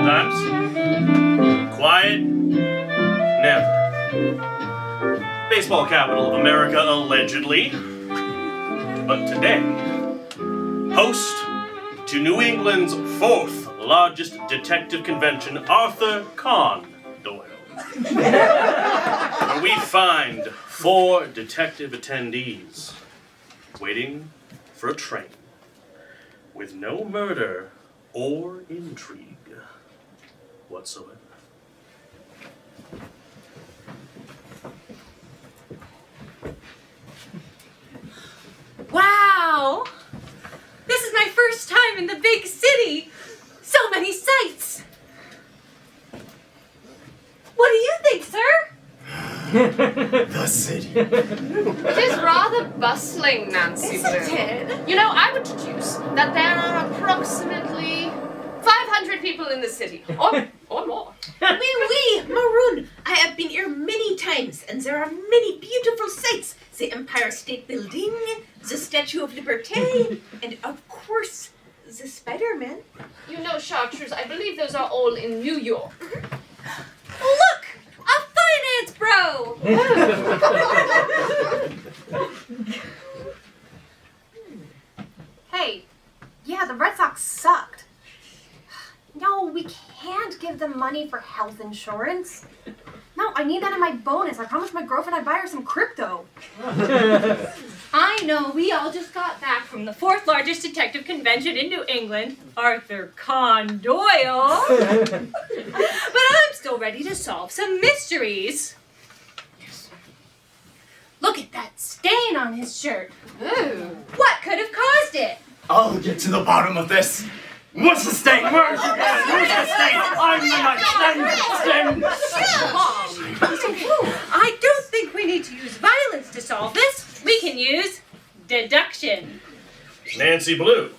sometimes. Quiet, never. Baseball capital of America, allegedly. But today, host to New England's 4th largest detective convention, Arthur Conan Doyle. Where we find 4 detective attendees waiting for a train with no murder or intrigue whatsoever. Wow! This is my first time in the big city! So many sights! What do you think, sir? The city. It is rather bustling, Nancy Blue. Isn't it? You know, I would deduce that there are approximately 500 people in the city, or more. Oui, Maroon. I have been here many times, and there are many beautiful sights. The Empire State Building, the Statue of Liberty, and of course, the Spider-Man. You know, Chartreuse, I believe those are all in New York. Look! A finance bro! Hey, yeah, the Red Sox sucked. No, we can't give them money for health insurance. No, I need that in my bonus. I promised my girlfriend I'd buy her some crypto. I know, we all just got back from the 4th largest detective convention in New England, Arthur Conan Doyle. But I'm still ready to solve some mysteries. Look at that stain on his shirt. Ooh. What could have caused it? I'll get to the bottom of this. What's the stain? Where's the stain? I'm the stain. I don't think we need to use violence to solve this. We can use deduction. Nancy Blue,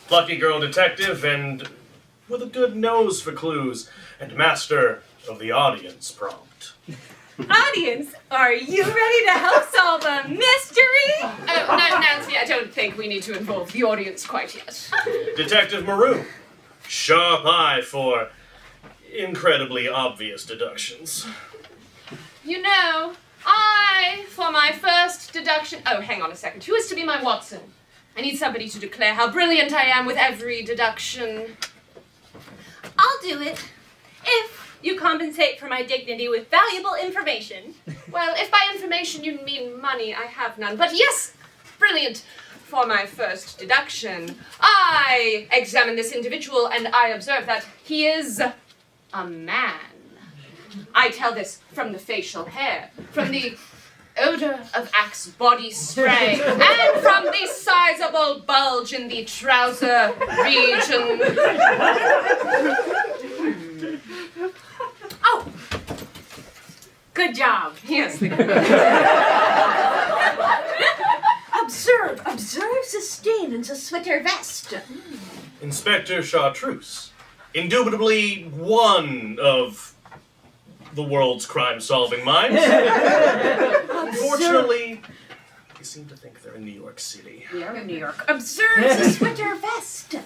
plucky girl detective and with a good nose for clues and master of the audience prompt. Audience, are you ready to help solve a mystery? No, Nancy, I don't think we need to involve the audience quite yet. Detective Maroon, sharp eye for incredibly obvious deductions. You know, for my first deduction... Oh, hang on a second. Who is to be my Watson? I need somebody to declare how brilliant I am with every deduction. I'll do it. If you compensate for my dignity with valuable information. Well, if by information you mean money, I have none. But yes, brilliant. For my first deduction, I examine this individual and I observe that he is a man. I tell this from the facial hair, from the odor of Axe body spray, and from the sizable bulge in the trouser region. Oh! Good job. Yes. Observe the stain in the sweater vest. Inspector Chartreuse, indubitably one of the world's crime-solving minds. Unfortunately, they seem to think they're in New York City. We are in New York. Observe the sweater vest.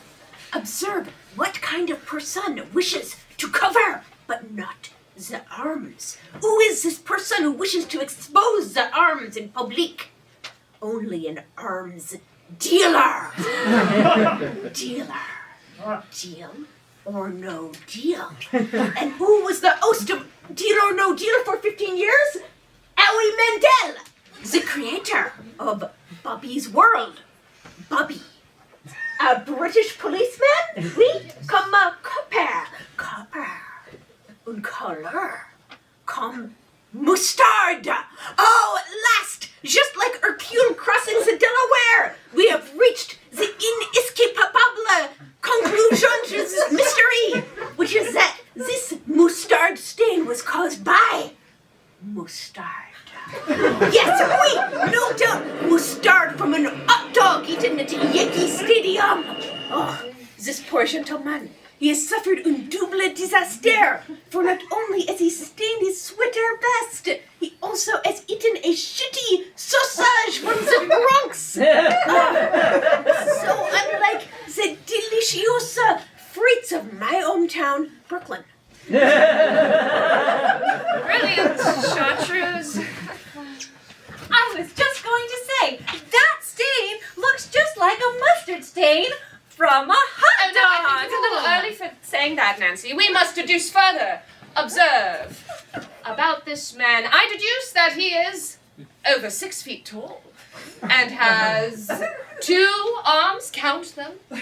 Observe what kind of person wishes to cover, but not the arms. Who is this person who wishes to expose the arms in public? Only an arms dealer. Dealer. Deal or no deal. And who was the host of Deal or No Deal for 15 years? Howie Mandel, the creator of Bobby's World. Bobby. A British policeman? Oui, comme copper. Copper. Un color. Comme mustard. Oh, at last, just like Hercule crossing the Delaware, we have reached the inescapable conclusion to this mystery, which is that this mustard stain was caused by mustard. Yes, oui, no doubt, mustard from an hot dog eaten at Yankee Stadium. Oh, this poor gentleman, he has suffered un double disaster, for not only has he stained his sweater vest, he also has eaten a shitty sausage from the Bronx. So unlike the delicious streets of my hometown, Brooklyn. Brilliant, chartreuse. I was just going to say, that stain looks just like a mustard stain from a hot Oh, no, I dog. think it's a little early for saying that, Nancy. We must deduce further. Observe. About this man, I deduce that he is over 6 feet tall and has 2 arms, count them, and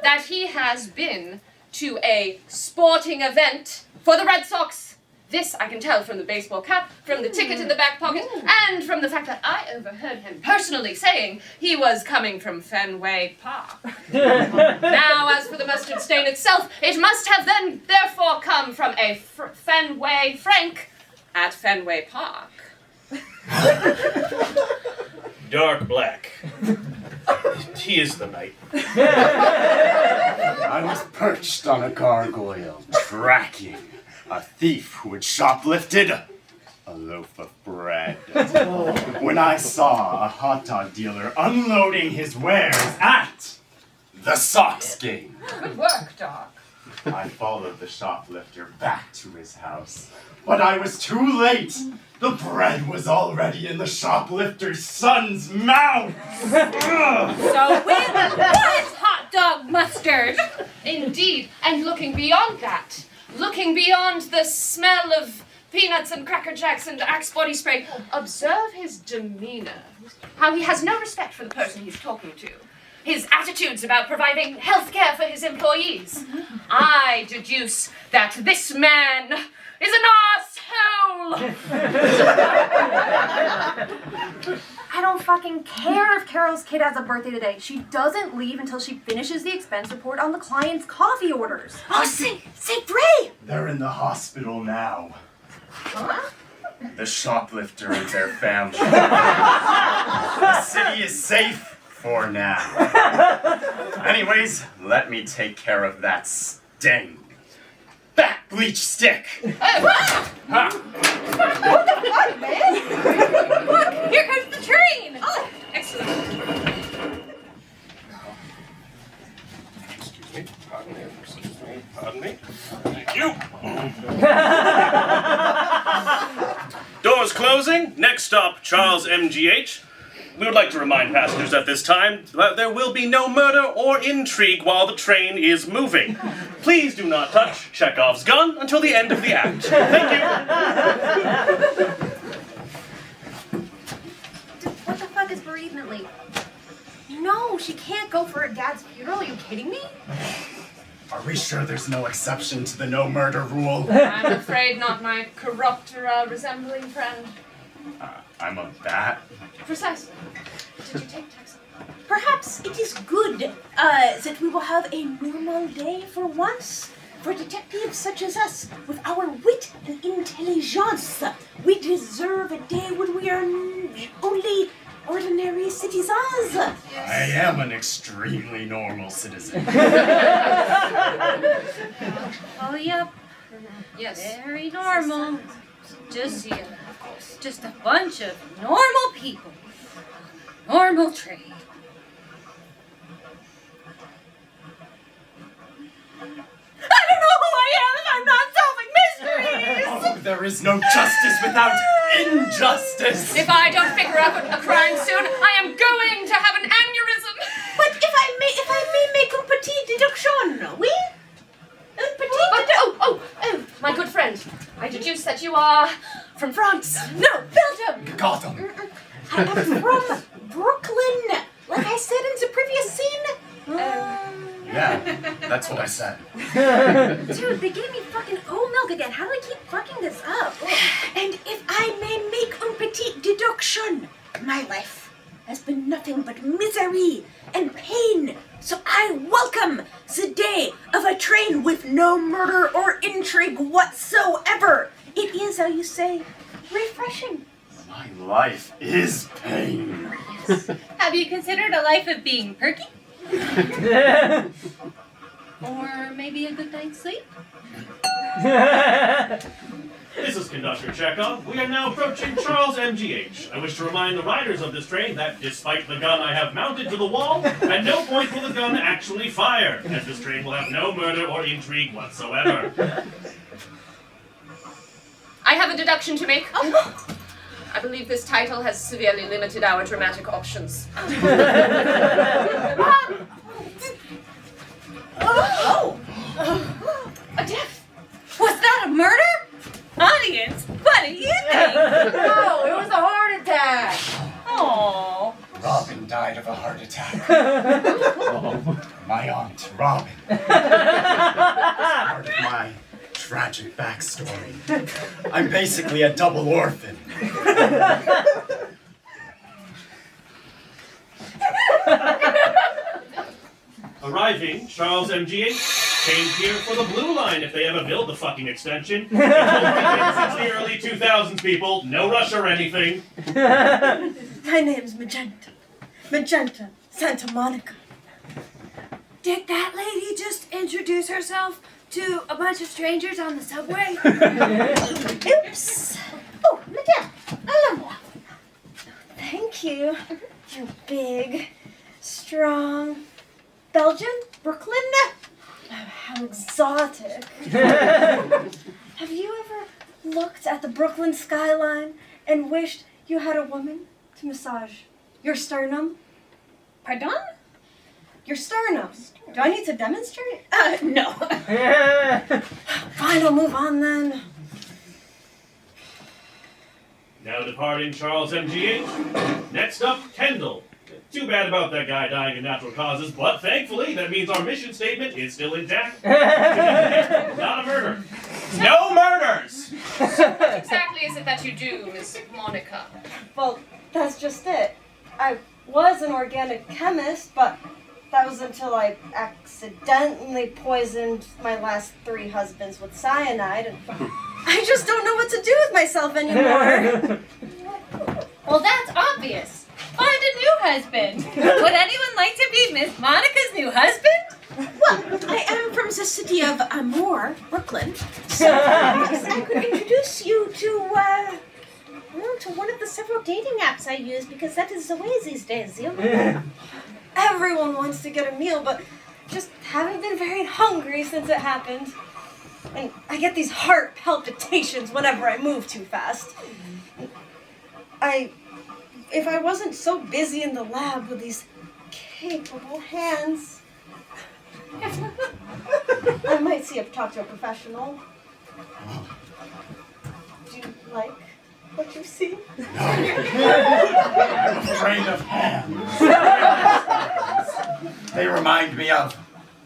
that he has been to a sporting event for the Red Sox. This I can tell from the baseball cap, from the ticket in the back pocket, and from the fact that I overheard him personally saying he was coming from Fenway Park. Now, as for the mustard stain itself, it must have then therefore come from a Fenway Frank at Fenway Park. Dark black. He is the knight. I was perched on a gargoyle, tracking a thief who had shoplifted a loaf of bread. When I saw a hot dog dealer unloading his wares at the Sox game, Good work, Doc. I followed the shoplifter back to his house, but I was too late. The bread was already in the shoplifter's son's mouth. So with what hot dog mustard? Indeed, and looking beyond that, looking beyond the smell of peanuts and Cracker Jacks and Axe body spray, observe his demeanor, how he has no respect for the person he's talking to, his attitudes about providing health care for his employees. I deduce that this man is an asshole. I don't fucking care if Carol's kid has a birthday today. She doesn't leave until she finishes the expense report on the client's coffee orders. Oh, say, Ray! They're in the hospital now. The shoplifter and their family. The city is safe for now. Anyways, let me take care of that stain. Back, bleach stick! Ha! Look, here comes the train. Oh, excellent. Excuse me. Pardon me. Thank you. Doors closing. Next stop, Charles MGH. We would like to remind passengers at this time that there will be no murder or intrigue while the train is moving. Please do not touch Chekhov's gun until the end of the act. Thank you. What the fuck is bereavement leave? No, she can't go for her dad's funeral. Are you kidding me? Are we sure there's no exception to the no murder rule? I'm afraid not, my corrupt resembling friend. I'm a bat. Precisely. Did you take taxi? Perhaps it is good that we will have a normal day for once. For detectives such as us, with our wit and intelligence, we deserve a day when we are only ordinary citizens. I am an extremely normal citizen. Oh, yep. Yes. Very normal. Just a bunch of normal people. Normal train. I don't know who I am if I'm not solving mysteries! Oh, there is no justice without injustice. If I don't figure out a crime soon, I am going to have an aneurysm. But if I may make a petite deduction, oui? A petite Oh, my good friend. I deduce that you are from France. No, Belgium. Gotham. I am from Brooklyn. Like I said in the previous scene. Yeah, that's what I said. Dude, they gave me fucking oat milk again. How do I keep fucking this up? And if I may make a petite deduction, my life has been nothing but misery and pain. So I welcome the day of a train with no murder or intrigue whatsoever. It is, how you say, refreshing. My life is pain. Have you considered a life of being perky? Or maybe a good night's sleep? business conductor Chekhov, we are now approaching Charles MGH. I wish to remind the riders of this train that, despite the gun I have mounted to the wall, at no point will the gun actually fire, as this train will have no murder or intrigue whatsoever. I have a deduction to make. I believe this title has severely limited our dramatic options. A death! Was that a murder? Audience, what do you think? No, it was a heart attack. Aww. Robin died of a heart attack. My aunt, Robin. Part of my tragic backstory. I'm basically a double orphan. Arriving, Charles MGH came here for the Blue Line if they ever build the fucking extension. It's only been since the early 2000s, people. No rush or anything. My name's Magenta. Magenta, Santa Monica. Did that lady just introduce herself to a bunch of strangers on the subway? Oops. Oh, Magenta, I love that. Thank you. You big, strong... Belgian? Brooklyn? Oh, how exotic. Have you ever looked at the Brooklyn skyline and wished you had a woman to massage your sternum? Pardon? Your sternum. Do I need to demonstrate? No. Fine, I'll move on then. Now departing Charles MGH. Next up, Kendall. Too bad about that guy dying of natural causes, but thankfully that means our mission statement is still intact. Not a murder. No murders! What exactly is it that you do, Miss Monica? Well, that's just it. I was an organic chemist, but that was until I accidentally poisoned my last 3 husbands with cyanide, and I just don't know what to do with myself anymore. Well, that's obvious. Find a new husband. Would anyone like to be Miss Monica's new husband? Well, I am from the city of Amour, Brooklyn, so perhaps I could introduce you to one of the several dating apps I use, because that is the way these days, you know. Everyone wants to get a meal, but just haven't been very hungry since it happened. And I get these heart palpitations whenever I move too fast. If I wasn't so busy in the lab with these capable hands, I might talk to a professional. Do you like what you see? I'm afraid of hands. They remind me of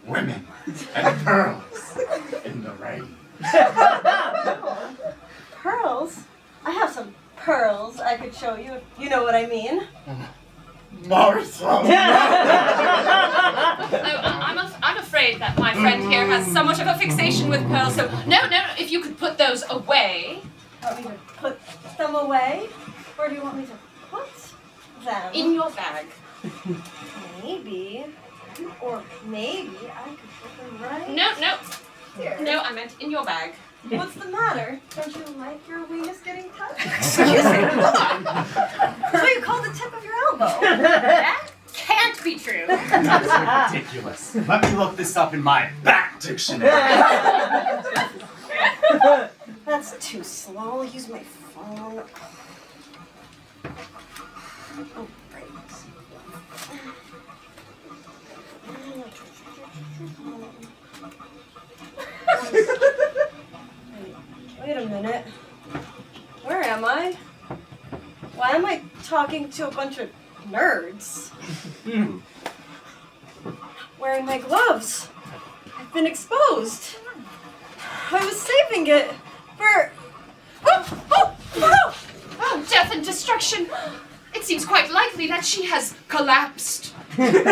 women and pearls in the rain. Pearls? I have some pearls I could show you if you know what I mean. Martha! I'm afraid that my friend here has somewhat of a fixation with pearls, so no, if you could put those away. Want me to put them away? Or do you want me to put them? In your bag. Maybe. Or maybe I could put them right No. here. No, I meant in your bag. What's the matter? Don't you like your weenus getting touched? Excuse me. That's what you call the tip of your elbow. That can't be true. That's ridiculous. Let me look this up in my back dictionary. That's too slow. I'll use my phone. Oh, right. Wait a minute. Where am I? Why am I talking to a bunch of nerds? Wearing my gloves. I've been exposed. I was saving it for... Oh, death and destruction. It seems quite likely that she has collapsed. Another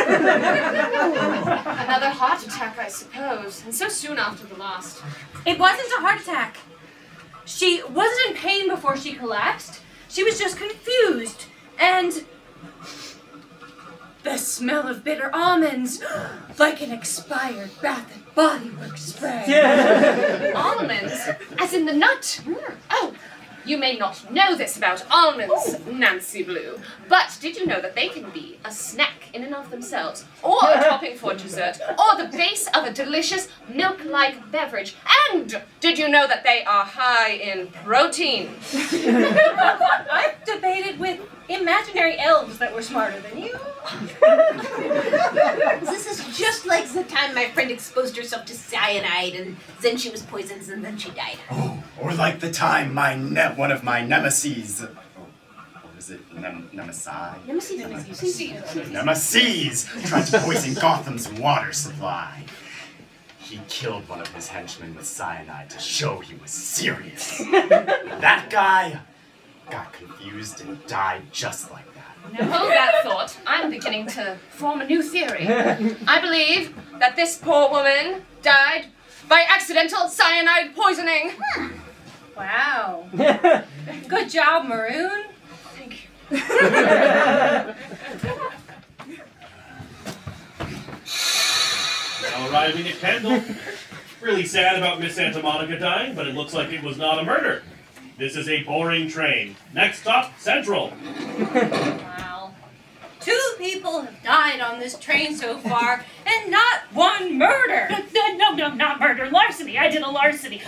heart attack, I suppose, and so soon after the last. It wasn't a heart attack. She wasn't in pain before she collapsed. She was just confused. And the smell of bitter almonds, like an expired Bath and Body Works spray. Almonds? As in the nut? Oh, You may not know this about almonds, Nancy Blue, but did you know that they can be a snack in and of themselves, or a topping for dessert, or the base of a delicious milk-like beverage? And did you know that they are high in protein? I've debated with imaginary elves that were smarter than you. This is just like the time my friend exposed herself to cyanide and then she was poisoned and then she died. Oh, or like the time one of my nemesis, what is it, Nemesi? Nemesis tried to poison Gotham's water supply. He killed one of his henchmen with cyanide to show he was serious. That guy got confused and died just like that. Now hold that thought. I'm beginning to form a new theory. I believe that this poor woman died by accidental cyanide poisoning. Wow. Good job, Maroon. Thank you. Now arriving at Kendall. Really sad about Miss Santa Monica dying, but it looks like it was not a murder. This is a boring train. Next stop, Central. Wow. 2 people have died on this train so far, and not one murder. No, not murder. Larceny. I did a larceny.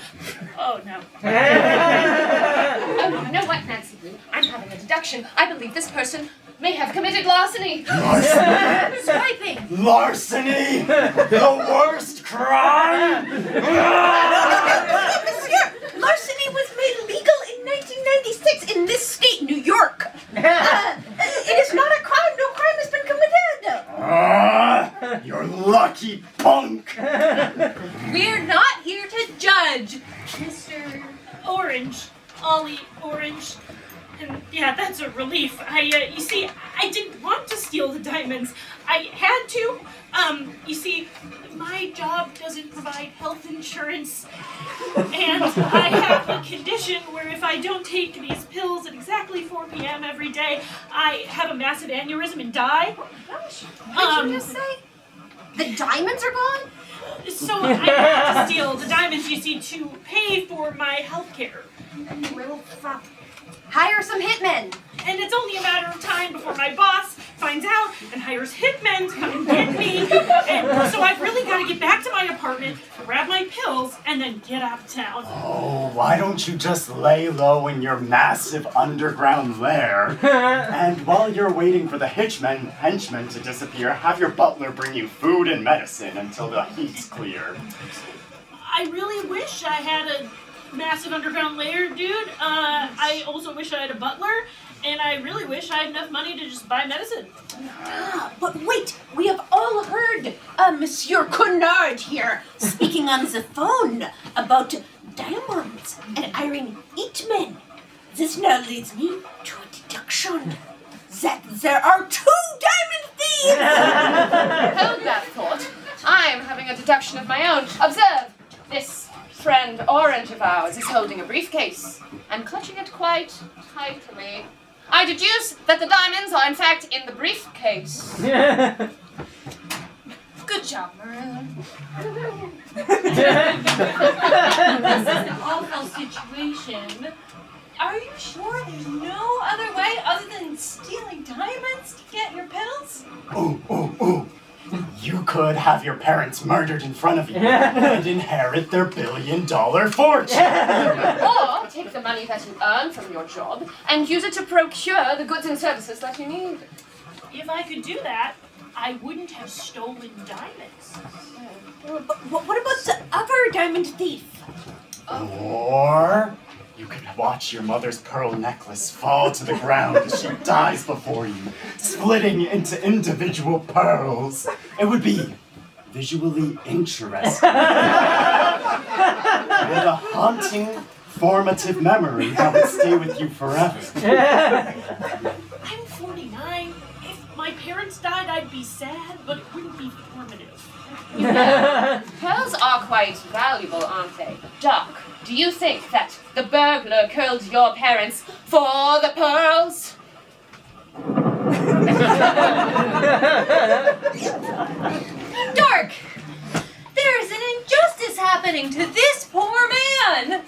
Oh, no. Oh, you know what, Nancy Blue? I'm having a deduction. I believe this person may have committed larceny. Larceny? Swiping. Larceny? The worst crime? Monsieur, larceny was made legal in 1996 in this state, New York. It is not a crime. No crime has been committed. You're lucky, punk. We're not here to judge. Mr. Orange. Ollie Orange. And yeah, that's a relief. You see, I didn't want to steal the diamonds. I had to. You see, my job doesn't provide health insurance. And I have a condition where if I don't take these pills at exactly 4 p.m. every day, I have a massive aneurysm and die. What did you just say? The diamonds are gone? So I had to steal the diamonds, you see, to pay for my health care. Well, fuck. Hire some hitmen. And it's only a matter of time before my boss finds out and hires hitmen to come and get me. And so I've really got to get back to my apartment, grab my pills, and then get out of town. Oh, why don't you just lay low in your massive underground lair? And while you're waiting for the henchmen to disappear, have your butler bring you food and medicine until the heat's clear. I really wish I had a massive underground lair, dude. I also wish I had a butler, and I really wish I had enough money to just buy medicine. But wait, we have all heard Monsieur Connard here speaking on the phone about diamonds and hiring hitmen. This now leads me to a deduction that there are 2 diamond thieves! Hold that thought. I am having a deduction of my own. Observe, this friend Orange of ours is holding a briefcase and clutching it quite tightly. I deduce that the diamonds are in fact in the briefcase. Good job, Maroon. This is an awful situation. Are you sure there's no other way other than stealing diamonds to get your pills? Ooh. You could have your parents murdered in front of you and inherit their billion-dollar fortune. Or take the money that you earn from your job and use it to procure the goods and services that you need. If I could do that, I wouldn't have stolen diamonds. But what about the other diamond thief? Or you could watch your mother's pearl necklace fall to the ground as she dies before you, splitting into individual pearls. It would be visually interesting. With a haunting, formative memory that would stay with you forever. I'm 49. If my parents died, I'd be sad, but it wouldn't be formative. Pearls are quite valuable, aren't they? Doc, do you think that the burglar killed your parents for the pearls? Dark! There's an injustice happening to this poor man!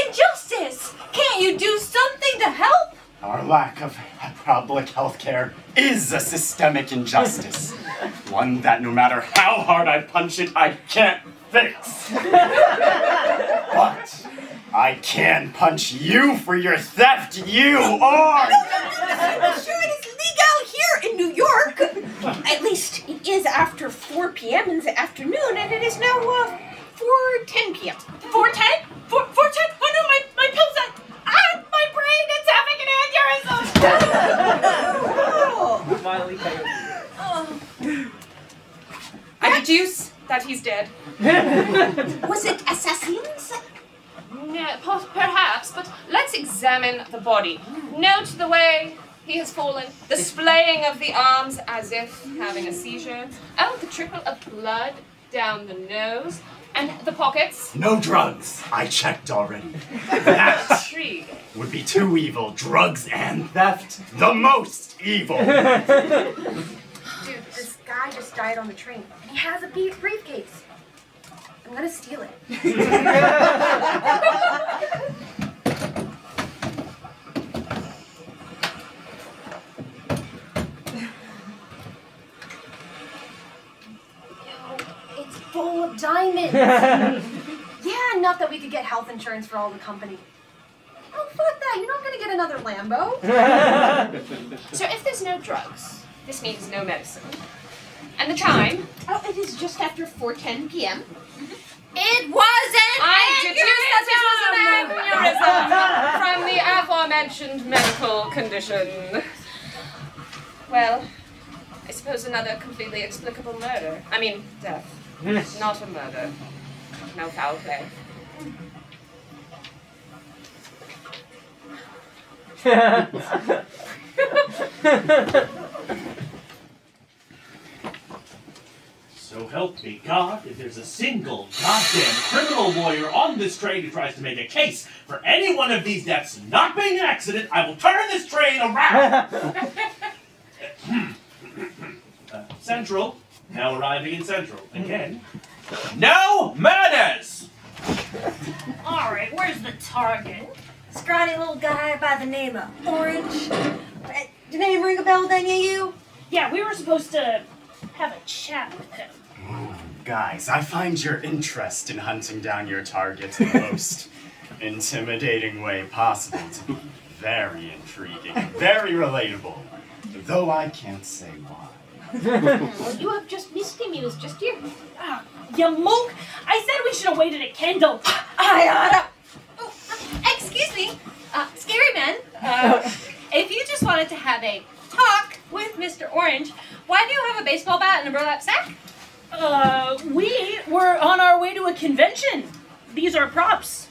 Injustice! Can't Can't you do something to help? Our lack of public health care is a systemic injustice. One that no matter how hard I punch it, I can't fix. But I can punch you for your theft, you are! I'm sure it is legal here in New York. At least it is after 4 p.m. in the afternoon, and it is now 4:10 p.m. 4:10? 4:10? Oh no, my pills are... Ah, my brain is having an aneurysm! I deduce that he's dead. Was it assassins? Yeah, perhaps, but let's examine the body. Note the way he has fallen, the splaying of the arms as if having a seizure. Oh, the trickle of blood down the nose, and the pockets. No drugs. I checked already. That Intriguing. would be too evil. Drugs and theft, the most evil. Dude, this guy just died on the train, and he has a briefcase. I'm gonna steal it. It's full of diamonds. Yeah, enough that we could get health insurance for all the company. Oh, fuck that. You're not gonna get another Lambo. So if there's no drugs, this means no medicine. And the time? Oh, it is just after 4:10 p.m. It wasn't I deduce that it was an aneurysm from the aforementioned medical condition. Well, I suppose another completely explicable murder. I mean, death. Not a murder. No foul play. So help me God, if there's a single goddamn criminal lawyer on this train who tries to make a case for any one of these deaths not being an accident, I will turn this train around! Central, now arriving in Central. Again. No murders! Alright, where's the target? Scrawny little guy by the name of Orange. Did the name ring a bell with any of you? Yeah, we were supposed to have a chat with him. Guys, I find your interest in hunting down your target in the most intimidating way possible to be very intriguing, very relatable, though I can't say why. Well, you have just missed him. He was just here. Ah, you mook! I said we should have waited at Kendall. Excuse me, Scary Man. If you just wanted to have a talk with Mr. Orange, why do you have a baseball bat and a burlap sack? We were on our way to a convention. These are props.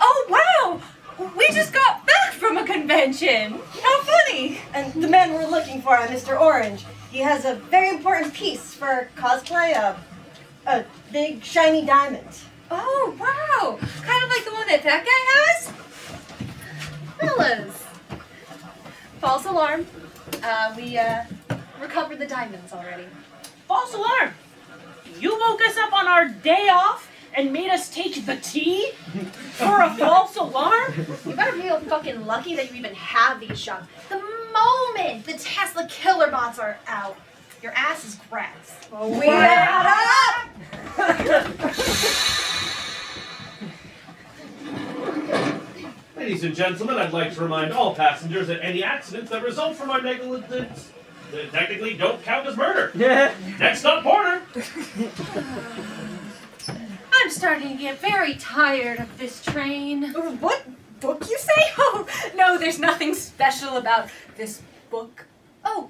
Oh, wow! We just got back from a convention. How funny! And the man we're looking for, Mr. Orange. He has a very important piece for cosplay, a big shiny diamond. Oh, wow! Kind of like the one that guy has? Fellas. False alarm. We recovered the diamonds already. False alarm. You woke us up on our day off and made us take the tea for a false alarm? You better feel fucking lucky that you even have these shots. The moment the Tesla killer bots are out, your ass is grass. We are up! Ladies and gentlemen, I'd like to remind all passengers that any accidents that result from our negligence technically don't count as murder. Next up, Porter. I'm starting to get very tired of this train. What book you say? Oh, no, there's nothing special about this book. Oh,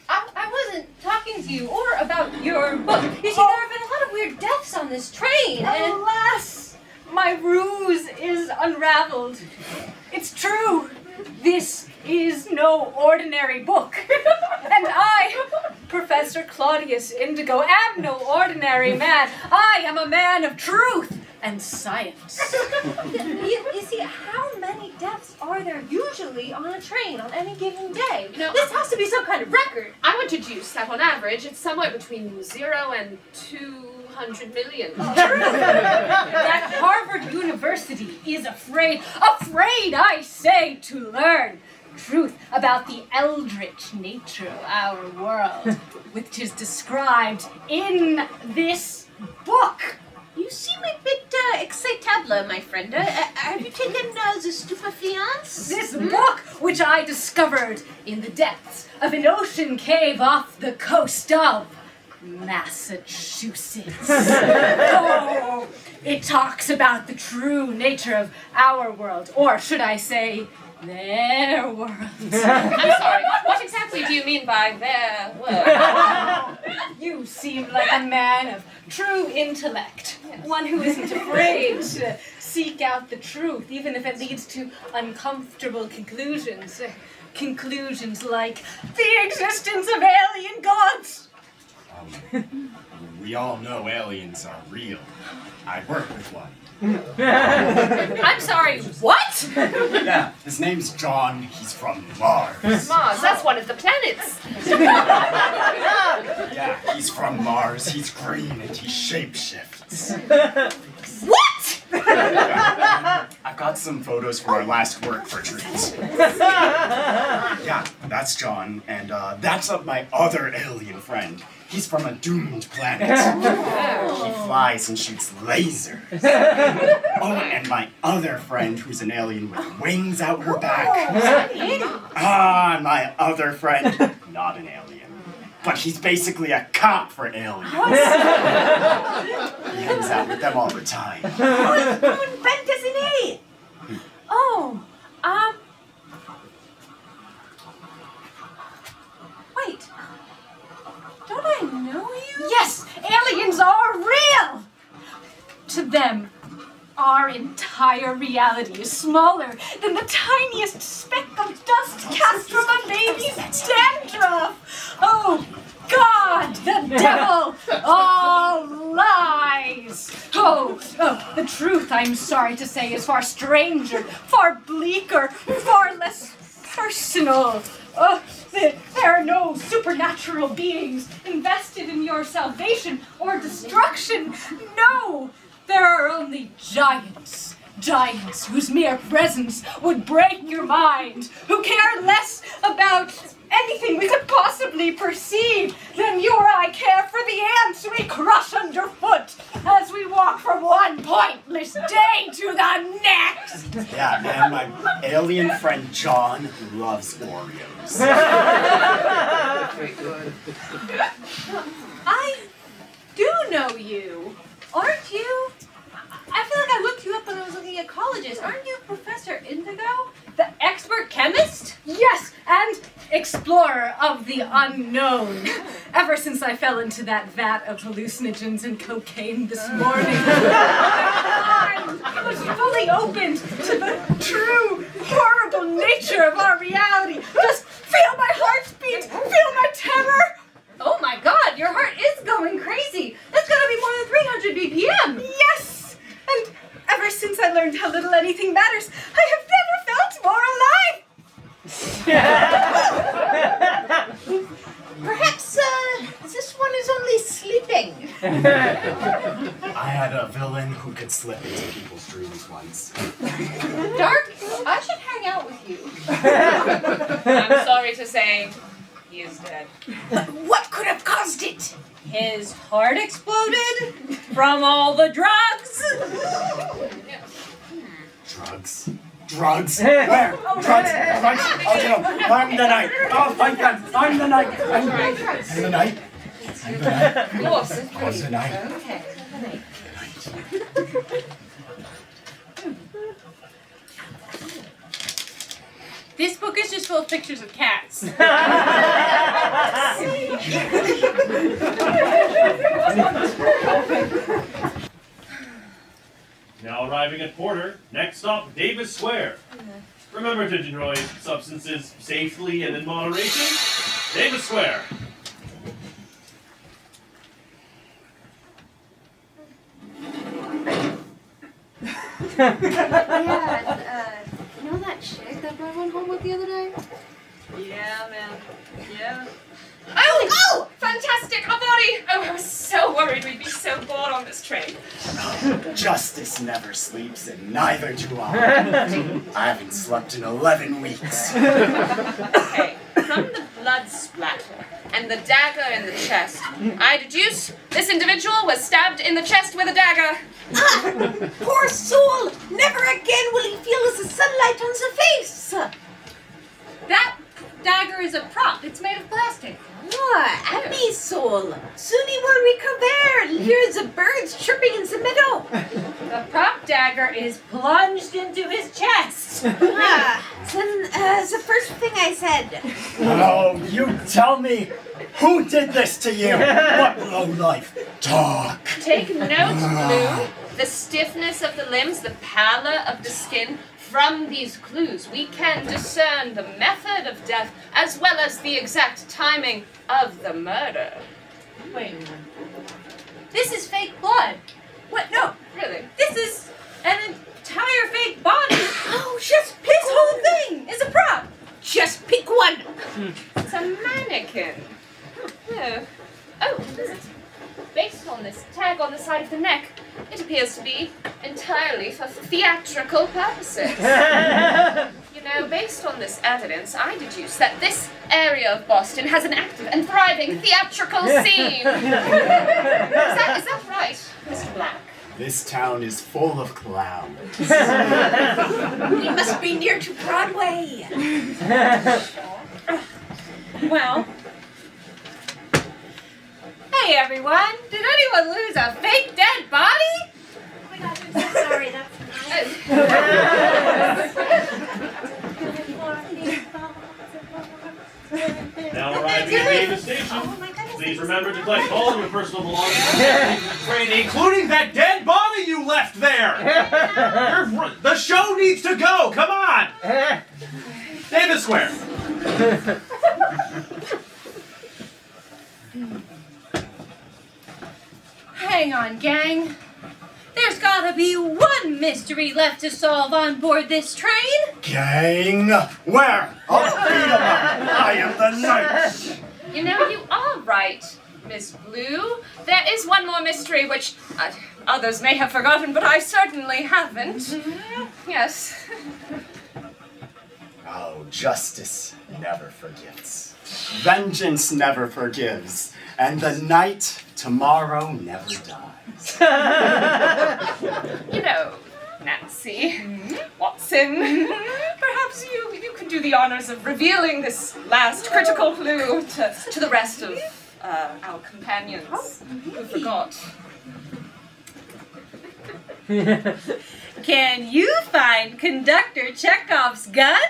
I wasn't talking to you or about your book. You see, there have been a lot of weird deaths on this train, and alas, my ruse is unraveled. It's true. This is no ordinary book. And I, Professor Claudius Indigo, am no ordinary man. I am a man of truth and science. You see, how many deaths are there usually on a train on any given day? You know, this has to be some kind of record. I would deduce that on average it's somewhere between 0 and 200 million. That Harvard University is afraid, I say, to learn truth about the eldritch nature of our world, which is described in this book. You seem a bit excitable, my friend. Have you taken the stupefacts? This book, which I discovered in the depths of an ocean cave off the coast of Massachusetts. Oh, it talks about the true nature of our world, or should I say, their world. I'm sorry, what exactly do you mean by their word? You seem like a man of true intellect, one who isn't afraid to seek out the truth, even if it leads to uncomfortable conclusions. Conclusions like the existence of alien gods. We all know aliens are real. I work with one. I'm sorry, what? Yeah, his name's John. He's from Mars. Mars, that's one of the planets. Yeah, he's from Mars. He's green and he shapeshifts. What? I've got some photos from our last work retreat. Yeah, that's John, and that's my other alien friend. He's from a doomed planet. He flies and shoots lasers. Oh, and my other friend, who's an alien with wings out her back. Ah, my other friend, not an alien, but he's basically a cop for aliens. He hangs out with them all the time. Oh, wait. Don't I know you? Yes, aliens are real! To them, our entire reality is smaller than the tiniest speck of dust cast from a baby's dandruff. Oh, God, the devil, all lies. Oh, the truth, I'm sorry to say, is far stranger, far bleaker, far less personal. There are no supernatural beings invested in your salvation or destruction. No, there are only giants. Giants whose mere presence would break your mind, who care less about anything we could possibly perceive than you or I care for the ants we crush underfoot as we walk from one pointless day to the next. Yeah, and my alien friend John loves Oreos. Very good. I do know you. Aren't you? I feel like I looked you up when I was looking at colleges. Aren't you Professor Indigo? The expert chemist? Yes, and explorer of the unknown. Ever since I fell into that vat of hallucinogens and cocaine this morning, my mind was fully opened to the true, horrible nature of our reality. Just feel my heartbeat, feel my terror. Oh my God, your heart is going crazy. That's gotta be more than 300 BPM. Yes! And ever since I learned how little anything matters, I have never felt more alive! Perhaps this one is only sleeping. I had a villain who could slip into people's dreams once. Dark, I should hang out with you. I'm sorry to say, he is dead. What could have caused it? His heart exploded from all the drugs. Drugs? Drugs? Where? Drugs? Drugs? I'll get 'em. I'm the knight. I'll fight them. I'm the knight. I'm the knight. I'm the knight. I'm the knight. Of course. I'm the knight. Okay. This book is just full of pictures of cats. Now arriving at Porter, next stop Davis Square. Remember to enjoy substances safely and in moderation. Davis Square. Yeah, you know that chick that Brad went home with the other day? Yeah, man. Yeah. Oh! fantastic! A body! Oh, I was so worried we'd be so bored on this train. Justice never sleeps, and neither do I. I haven't slept in 11 weeks. Okay, from the blood splatter and the dagger in the chest, I deduce this individual was stabbed in the chest with a dagger. Ah, poor soul! Never again will he feel the sunlight on the face. That dagger is a prop. It's made of plastic. Ah, happy soul. Soon he will recover. Hear the birds chirping in the meadow. The prop dagger is plunged into his chest. Ah, then the first thing I said. Oh, you tell me, who did this to you? What lowlife? Talk. Take note, Blue, the stiffness of the limbs, the pallor of the skin. From these clues, we can discern the method of death as well as the exact timing of the murder. Wait a minute. This is fake blood. What? No. Really? This is an entire fake body. Oh, just pick This whole thing is a prop. Just pick one. It's a mannequin. Yeah. Oh, based on this tag on the side of the neck, it appears to be entirely for theatrical purposes. You know, based on this evidence, I deduce that this area of Boston has an active and thriving theatrical scene. Is that right, Mr. Black? This town is full of clowns. We must be near to Broadway. Well. Hey everyone! Did anyone lose a fake dead body? Oh my gosh, I'm so sorry. That's Now arriving at Davis Station. Oh my goodness. Please remember to collect all of your personal belongings from the train, including that dead body you left there. The show needs to go. Come on. Davis Square. Hang on, gang. There's gotta be one mystery left to solve on board this train. Gang, where? I'll beat 'em up. I am the knight. You know, you are right, Miss Blue. There is one more mystery which others may have forgotten, but I certainly haven't. Yes. Oh, justice never forgets. Vengeance never forgives. And the night tomorrow never dies. You know, Nancy, Watson, perhaps you could do the honors of revealing this last critical clue to the rest of our companions who forgot. Can you find Conductor Chekhov's gun?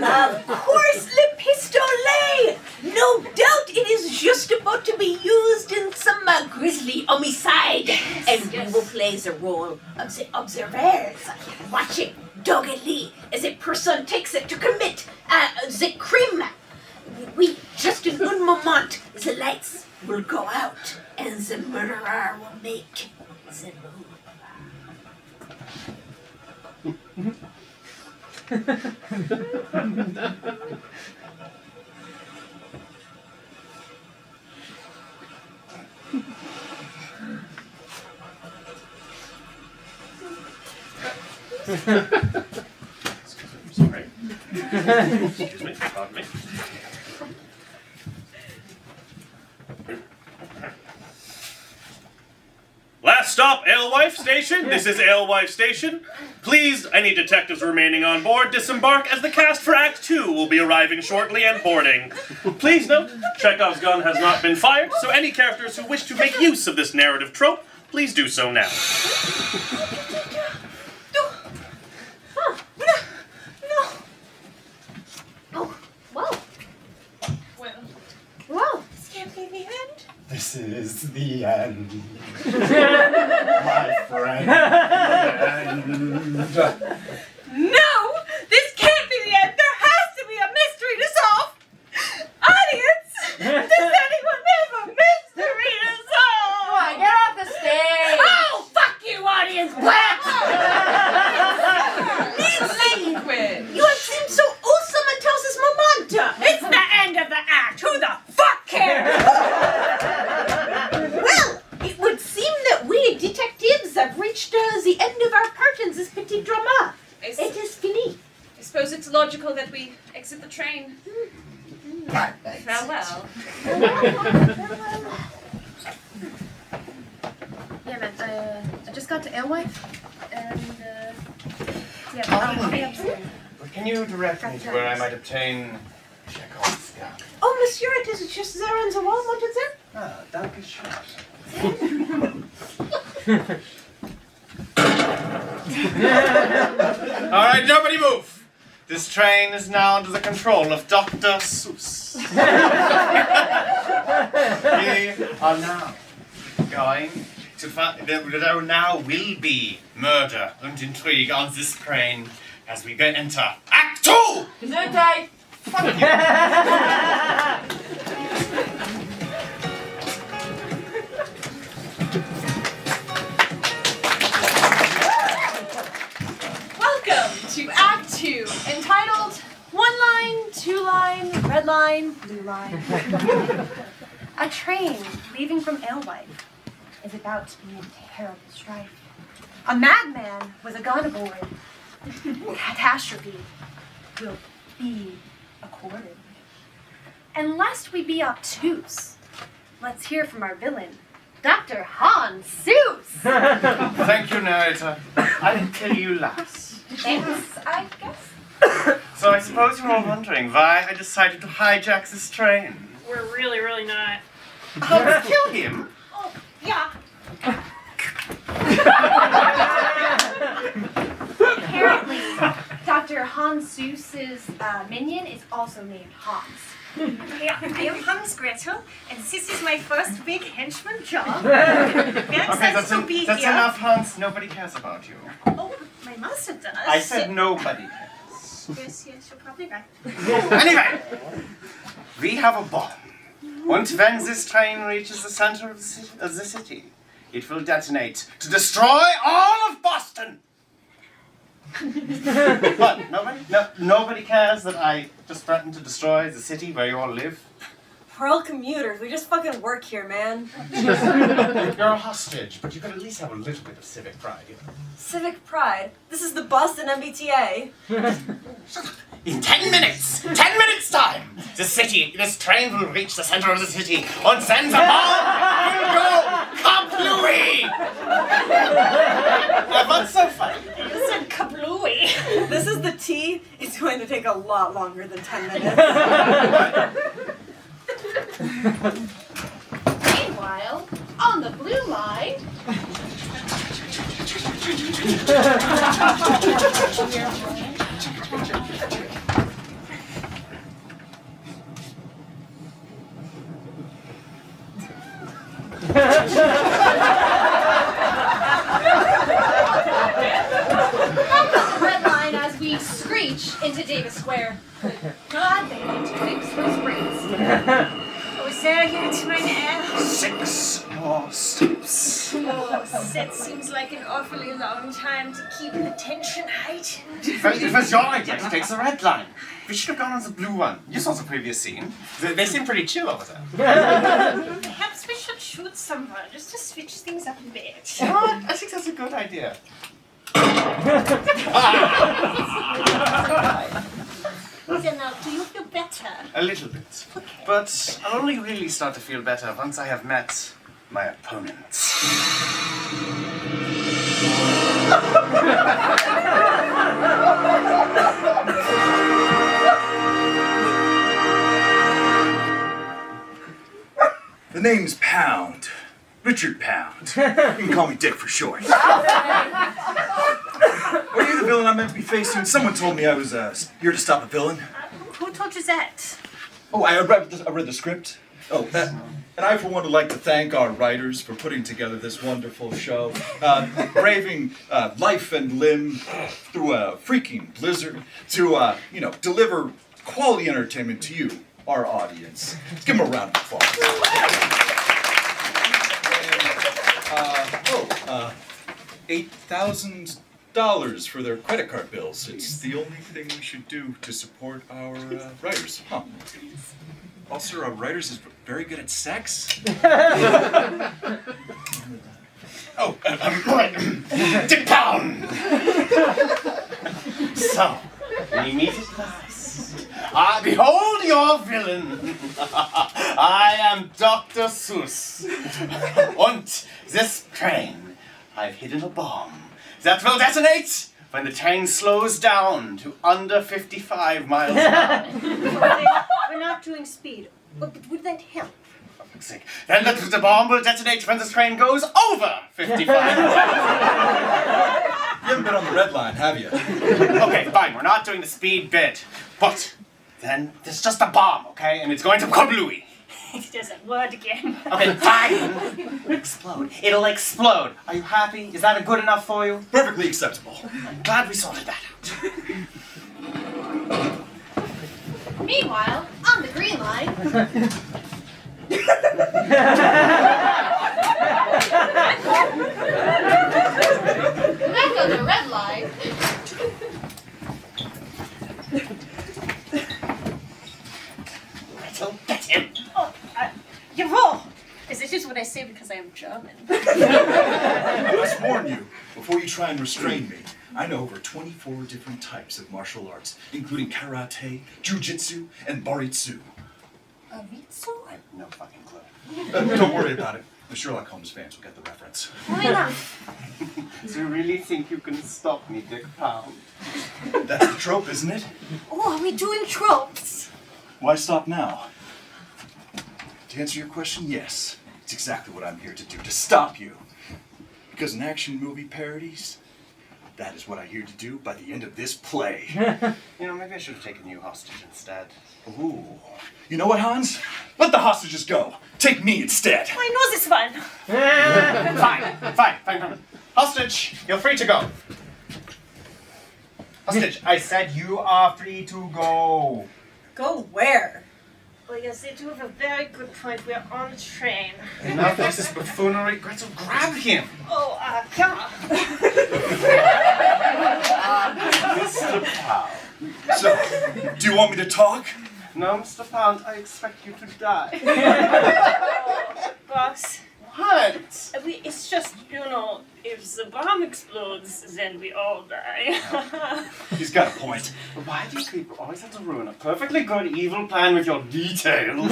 Of course, le pistolet! No doubt it is just about to be used in some grisly homicide. And we will play the role of the observers, watching doggedly as a person takes it to commit the crime. We, just in un moment, the lights will go out and the murderer will make the move. Sorry. Excuse me. Pardon me. Last stop, Alewife Station. This is Alewife Station. Please, any detectives remaining on board disembark as the cast for Act 2 will be arriving shortly and boarding. Please note, Chekhov's gun has not been fired, so any characters who wish to make use of this narrative trope, please do so now. Oh, whoa. Well, Whoa. this can't be the end. This is the end. My friend. The end. No! This can't be the end! There has to be a mystery to solve! Audience! Does anyone have a mystery to solve? Come on, get off the stage. Oh, fuck you, audience! Black! Nancy, you have seemed so awesome until this moment. It's the end of the act! Who the the end of our curtains, this petit drama. I It is fini. suppose it's logical that we exit the train. Farewell. Yeah, man. I just got to Alewife, and yeah, I'll be upstairs. Can you direct me to where I might obtain Chekhov's gun? Oh, monsieur, it is just there on the wall, mounted there. Ah, danke schön. All right, nobody move. This train is now under the control of Dr. Seuss. We are now going to find. There now will be murder and intrigue on this train as we enter Act 2. Gesundheit! Fuck you. Welcome to Act 2, entitled One Line, Two Line, Red Line, Blue Line. A train leaving from Alewife is about to be in terrible strife. A madman with a gun aboard. Catastrophe will be accorded. And lest we be obtuse, let's hear from our villain, Dr. Hans Seuss. Thank you, narrator. I will kill you last. Thanks, I guess. So I suppose you're all wondering why I decided to hijack this train. We're really, really not. Let's kill him. Oh, yeah. Apparently, Dr. Hans Seuss's minion is also named Hans. Yeah, I am Hans Gretel, and this is my first big henchman job. Very excited to be that's here. enough, Hans. Nobody cares about you. Oh, my master does. I said nobody cares. Yes, you're probably right. Anyway, we have a bomb. And when this train reaches the center of the city, it will detonate to destroy all of Boston. What? Nobody cares that I just threatened to destroy the city where you all live? We're all commuters. We just fucking work here, man. You're a hostage, but you could at least have a little bit of civic pride, you know. Civic pride. This is the Boston MBTA. In 10 minutes! 10 minutes time! This train will reach the center of the city, and then the bomb will go kablooey! What's so funny? You said kablooey. This is the T. It's going to take a lot longer than 10 minutes. Meanwhile, on the blue line, red line as we screech into Davis Square. God, they need to fix those brakes. Was there jetzt meine Air? 6 more steps. Oh, that seems like an awfully long time to keep the tension heightened. It was your idea to take the red line. We should have gone on the blue one. You saw the previous scene. They seem pretty chill over there. Perhaps we should shoot somewhere just to switch things up a bit. Oh, I think that's a good idea. So now, do you feel better? A little bit. But I'll only really start to feel better once I have met my opponents. The name's Pound. Richard Pound. You can call me Dick for short. Are you the villain I'm meant to be facing? Someone told me I was here to stop a villain. Who told you that? Oh, I read the script. Oh, and I, for one, would like to thank our writers for putting together this wonderful show, braving life and limb through a freaking blizzard to, deliver quality entertainment to you, our audience. Let's give them a round of applause. $8,000 for their credit card bills. It's the only thing we should do to support our writers. Huh. Also, our writers is very good at sex. Oh, right. Dick Pound! So, we meet at last. Behold your villain. I am Dr. Seuss. And this train, I've hidden a bomb that will detonate when the train slows down to under 55 miles an hour. We're not doing speed. But would that help? Sake. Then the bomb will detonate when the train goes over 55 miles. You haven't been on the red line, have you? Okay, fine, we're not doing the speed bit. But then there's just a bomb, okay? And it's going to kablooey. It doesn't word again. Okay, fine. Explode. It'll explode. Are you happy? Is that good enough for you? Perfectly acceptable. I'm glad we sorted that out. Meanwhile, on the green line. Back on the red line. So get him. Jawohl! This is what I say because I am German. I must warn you, before you try and restrain me, I know over 24 different types of martial arts, including karate, jujitsu, and baritsu. Baritsu? I have no fucking clue. Don't worry about it. The Sherlock Holmes fans will get the reference. Do you really think you can stop me, Dick Pound? That's the trope, isn't it? Oh, are we doing tropes? Why stop now? To answer your question, yes. It's exactly what I'm here to do, to stop you. Because in action movie parodies, that is what I'm here to do by the end of this play. You know, maybe I should have taken you hostage instead. Ooh. You know what, Hans? Let the hostages go. Take me instead. I know this one. Fine. Hostage, you're free to go. Hostage, I said you are free to go. Go where? Well, yes, they do have a very good point. We're on a train. Enough of this buffoonery. Gretel, grab him. Oh, come on. Mr. Pound. So, do you want me to talk? No, Mr. Pound, I expect you to die. Boss, What? it's just, if the bomb explodes, then we all die. He's got a point. Why do you people always have to ruin a perfectly good evil plan with your details?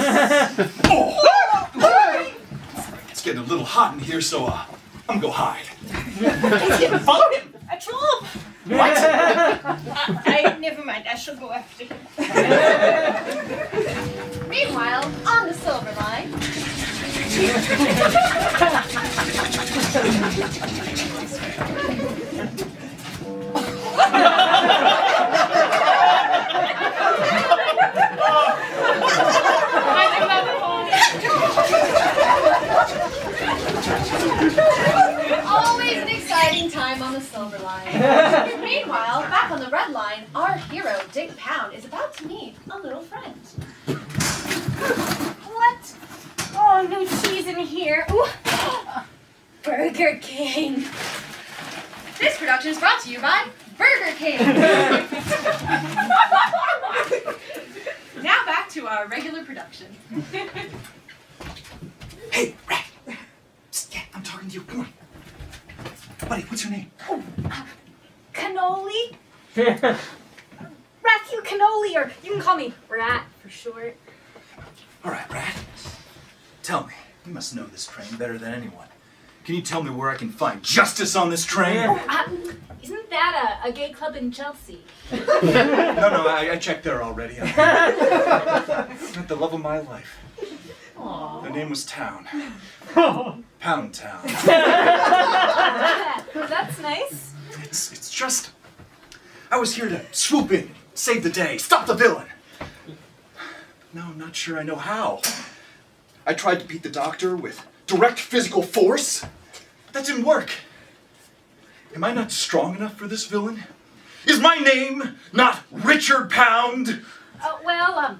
It's getting a little hot in here, so I'm gonna go hide. Follow him! A troop! What? Never mind, I shall go after him. Meanwhile, on the silver line. Always an exciting time on the silver line. Meanwhile, back on the red line, our hero, Dick Pound, is about to meet a little friend. What? Oh, no cheese in here. Ooh. Burger King. This production is brought to you by Burger King. Now back to our regular production. Hey, Rat! Psst, yeah, I'm talking to you. Come on. Buddy, what's your name? Cannoli? Matthew Cannoli, or you can call me Rat for short. All right, Rat. Tell me, you must know this train better than anyone. Can you tell me where I can find justice on this train? Isn't that a gay club in Chelsea? No, I checked there already. Met the love of my life. Aww. The name was Town. Pound Town. That's nice. It's just... I was here to swoop in, save the day, stop the villain. No, I'm not sure I know how. I tried to beat the doctor with direct physical force. That didn't work. Am I not strong enough for this villain? Is my name not Richard Pound? I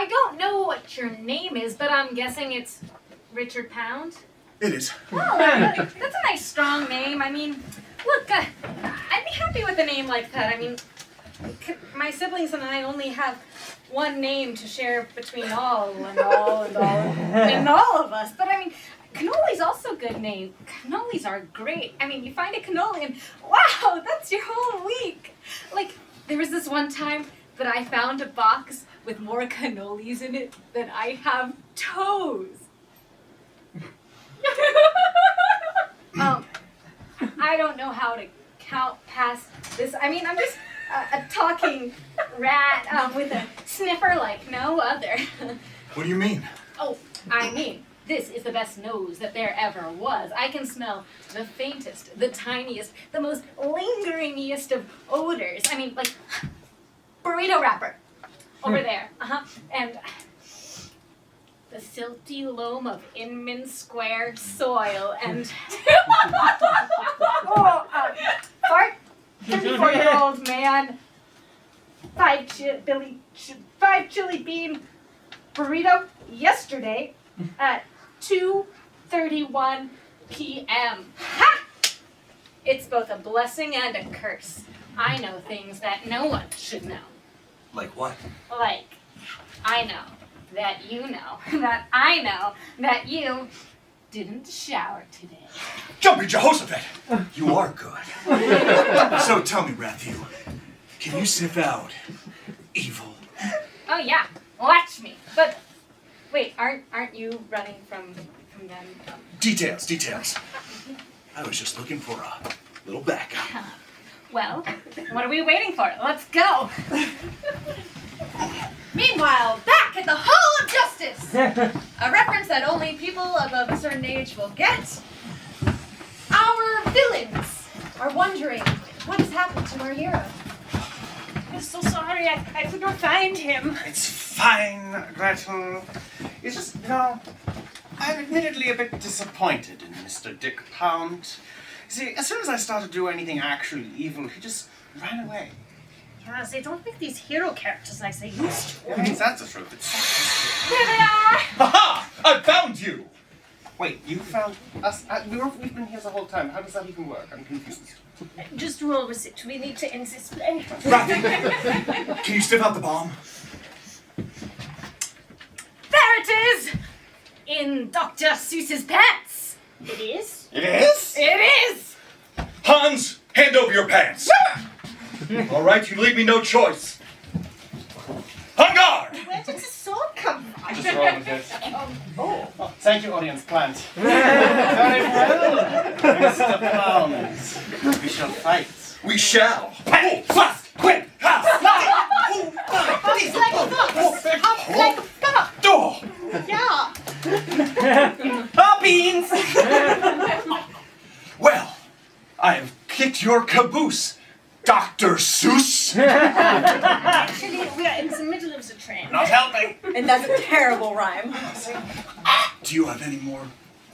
don't know what your name is, but I'm guessing it's Richard Pound. It is. Oh, that's a nice, strong name. I mean, look, I'd be happy with a name like that. I mean, my siblings and I only have one name to share between all of us. But I mean, Cannoli's also a good name. Cannolis are great. I mean, you find a cannoli and wow, that's your whole week. Like, there was this one time that I found a box with more cannolis in it than I have toes. I don't know how to count past this. I mean, I'm just a talking rat with a sniffer like no other. What do you mean? Oh, I mean, this is the best nose that there ever was. I can smell the faintest, the tiniest, the most lingeringest of odors. I mean, like, burrito wrapper over there. And the silty loam of Inman Square soil and 54-year-old man, five chili bean burrito yesterday at 2:31 p.m. Ha! It's both a blessing and a curse. I know things that no one should know. Like what? Like, I know that you know that I know that you didn't shower today. Jumping Jehoshaphat! You are good. So tell me, Matthew, can you sniff out evil? Oh yeah, watch me. But wait, aren't you running from them? Details. I was just looking for a little backup. Well, what are we waiting for? Let's go. Meanwhile, back at the Hall of Justice! A reference that only people above a certain age will get. Our villains are wondering what has happened to our hero. I'm so sorry, I could not find him. It's fine, Gretel. It's just, I'm admittedly a bit disappointed in Mr. Dick Pound. See, as soon as I started to do anything actually evil, he just ran away. Yeah, they don't make these hero characters like they used to. I mean, that's the truth. There they are! Ha! I found you! Wait, you found us? We've been here the whole time. How does that even work? I'm confused. Just roll with it. We need to end this play. Matthew, can you sniff out the bomb? There it is! In Dr. Seuss's pants. It is? It is? It is! Hans, hand over your pants. All right, you leave me no choice. On guard! Where did the sword come from? Just roll with it. Oh, thank you, audience plant. Very well, Mr. Pound. We shall fight. We shall. Fast! Quick! Fast! Oh! Yeah. Beans! Well, I have kicked your caboose, Dr. Seuss. Actually, we are in the middle of the train. Not helping. And that's a terrible rhyme. Do you have any more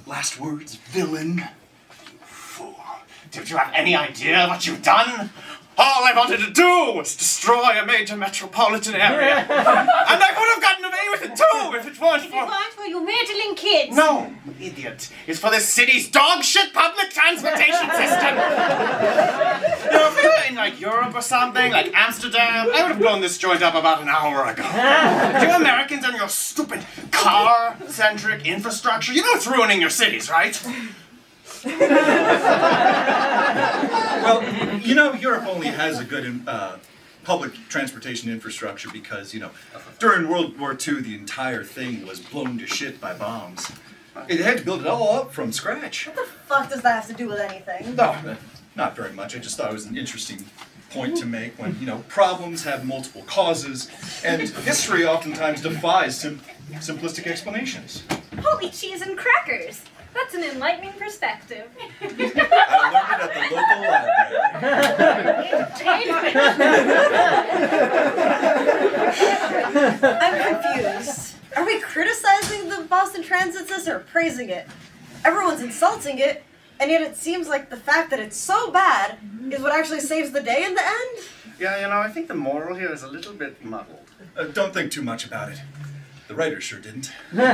last words, villain? Fool. Did you have any idea what you've done? All I wanted to do was destroy a major metropolitan area. And I would have gotten away with it too if it weren't for... What for you meddling kids? No, idiot. It's for this city's dog shit public transportation system. If we were in like Europe or something, like Amsterdam, I would have blown this joint up about an hour ago. You Americans and your stupid car-centric infrastructure, you know it's ruining your cities, right? Well, Europe only has a good public transportation infrastructure because, during World War II, the entire thing was blown to shit by bombs. They had to build it all up from scratch. What the fuck does that have to do with anything? No, not very much. I just thought it was an interesting point to make when, problems have multiple causes, and history oftentimes defies simplistic explanations. Holy cheese and crackers! That's an enlightening perspective. I learned it at the local library. I'm confused. Are we criticizing the Boston Transit system or praising it? Everyone's insulting it, and yet it seems like the fact that it's so bad is what actually saves the day in the end? Yeah, I think the moral here is a little bit muddled. Don't think too much about it. The writer sure didn't. Meanwhile,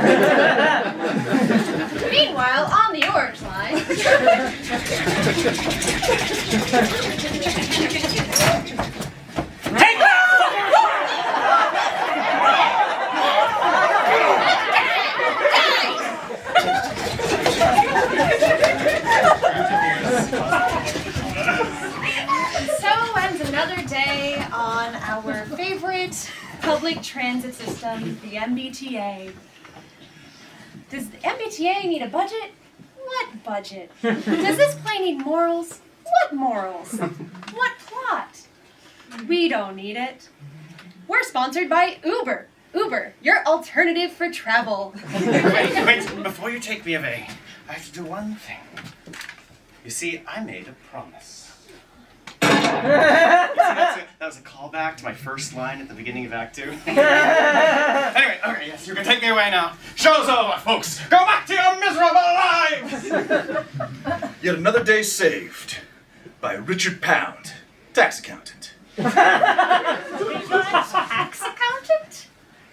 on the Orange Line... Take that! public transit system, the MBTA. Does the MBTA need a budget? What budget? Does this play need morals? What morals? What plot? We don't need it. We're sponsored by Uber. Uber, your alternative for travel. Wait, before you take me away, I have to do one thing. You see, I made a promise. You see, that was a callback to my first line at the beginning of Act 2. Anyway, okay, yes, you can take me away now. Show's over, folks. Go back to your miserable lives! Yet another day saved by Richard Pound, tax accountant. Tax accountant?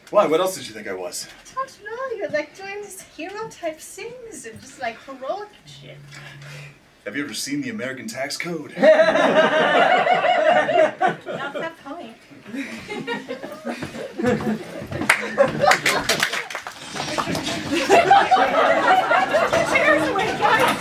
Why, what else did you think I was? I don't know. You're like doing this hero type things and just like heroic shit. Have you ever seen the American tax code? Not that point. Cheers away, guys.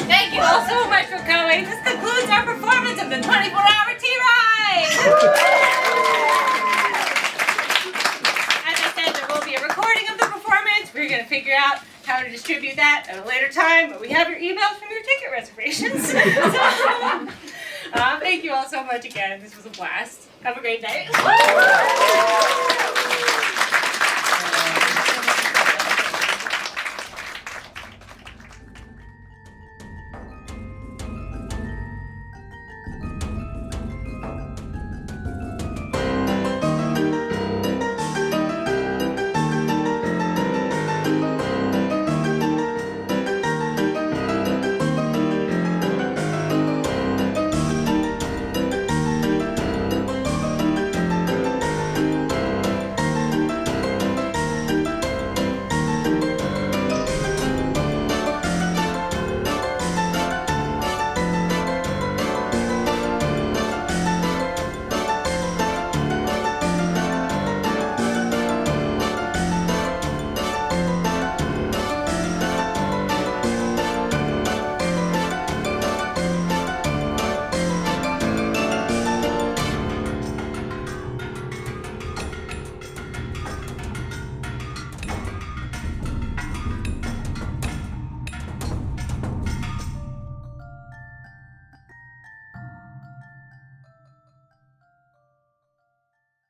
Thank you all so much for coming. This concludes our performance of the 24-hour T-Ride. As I said, there will be a recording of the performance. We're going to figure out how to distribute that at a later time, but we have your emails from your ticket reservations. So, thank you all so much again. This was a blast. Have a great night.